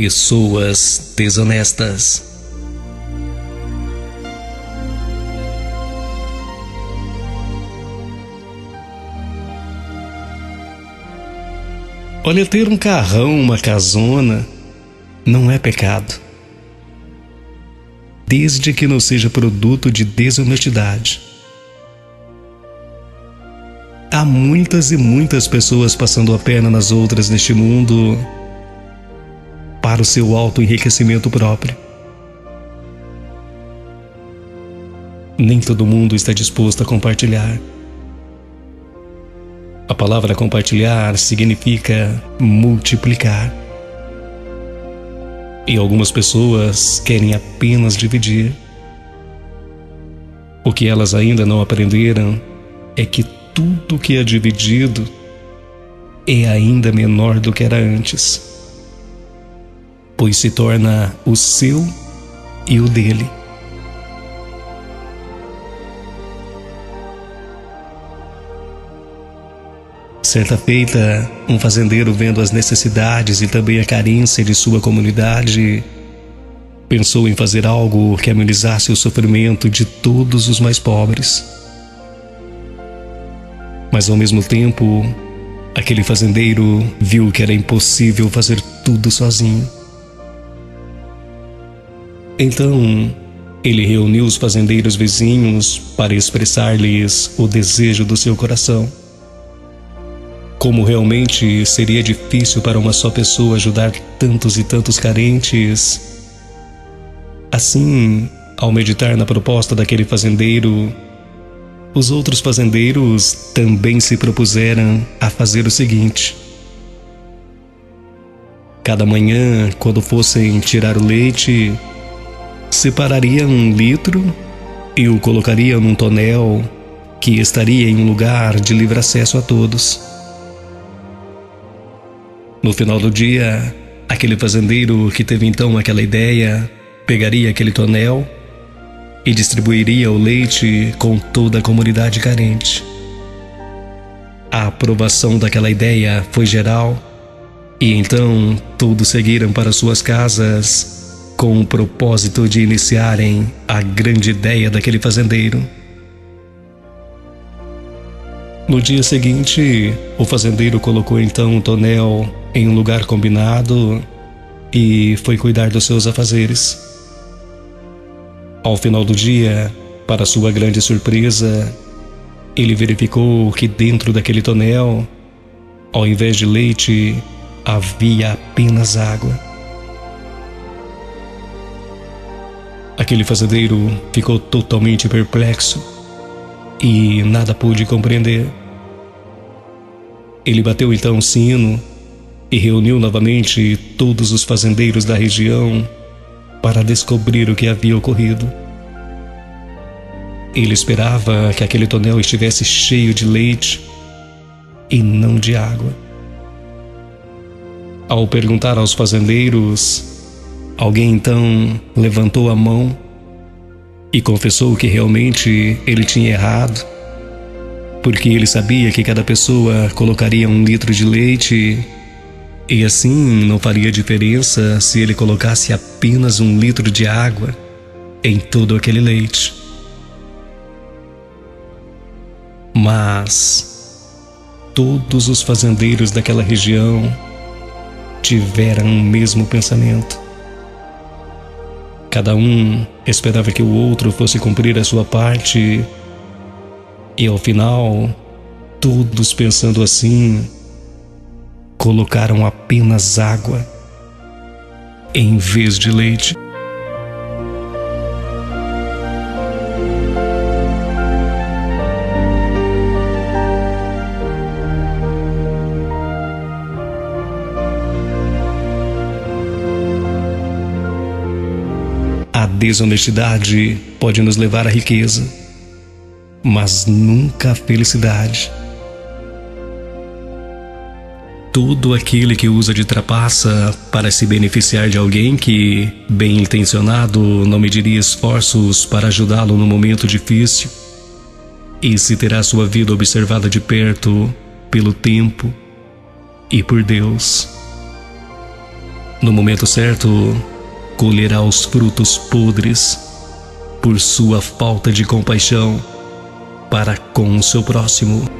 Pessoas desonestas. Olha, ter um carrão, uma casona, não é pecado, desde que não seja produto de desonestidade. Há muitas e muitas pessoas passando a perna nas outras neste mundo para o seu auto-enriquecimento próprio. Nem todo mundo está disposto a compartilhar. A palavra compartilhar significa multiplicar. E algumas pessoas querem apenas dividir. O que elas ainda não aprenderam é que tudo que é dividido é ainda menor do que era antes, pois se torna o seu e o dele. Certa feita, um fazendeiro, vendo as necessidades e também a carência de sua comunidade, pensou em fazer algo que amenizasse o sofrimento de todos os mais pobres. Mas ao mesmo tempo, aquele fazendeiro viu que era impossível fazer tudo sozinho. Então, ele reuniu os fazendeiros vizinhos para expressar-lhes o desejo do seu coração. Como realmente seria difícil para uma só pessoa ajudar tantos e tantos carentes. Assim, ao meditar na proposta daquele fazendeiro, os outros fazendeiros também se propuseram a fazer o seguinte: cada manhã, quando fossem tirar o leite, separariam 1 litro e o colocariam num tonel que estaria em um lugar de livre acesso a todos. No final do dia, aquele fazendeiro que teve então aquela ideia pegaria aquele tonel e distribuiria o leite com toda a comunidade carente. A aprovação daquela ideia foi geral e então todos seguiram para suas casas com o propósito de iniciarem a grande ideia daquele fazendeiro. No dia seguinte, o fazendeiro colocou então o tonel em um lugar combinado e foi cuidar dos seus afazeres. Ao final do dia, para sua grande surpresa, ele verificou que dentro daquele tonel, ao invés de leite, havia apenas água. Aquele fazendeiro ficou totalmente perplexo e nada pôde compreender. Ele bateu então o sino e reuniu novamente todos os fazendeiros da região para descobrir o que havia ocorrido. Ele esperava que aquele tonel estivesse cheio de leite e não de água. Ao perguntar aos fazendeiros, alguém então levantou a mão e confessou que realmente ele tinha errado, porque ele sabia que cada pessoa colocaria 1 litro de leite e assim não faria diferença se ele colocasse apenas 1 litro de água em todo aquele leite. Mas todos os fazendeiros daquela região tiveram o mesmo pensamento. Cada um esperava que o outro fosse cumprir a sua parte e ao final, todos pensando assim, colocaram apenas água em vez de leite. A desonestidade pode nos levar à riqueza, mas nunca à felicidade. Todo aquele que usa de trapaça para se beneficiar de alguém que, bem intencionado, não mediria esforços para ajudá-lo no momento difícil, e se terá sua vida observada de perto pelo tempo e por Deus. No momento certo, colherá os frutos podres por sua falta de compaixão para com o seu próximo.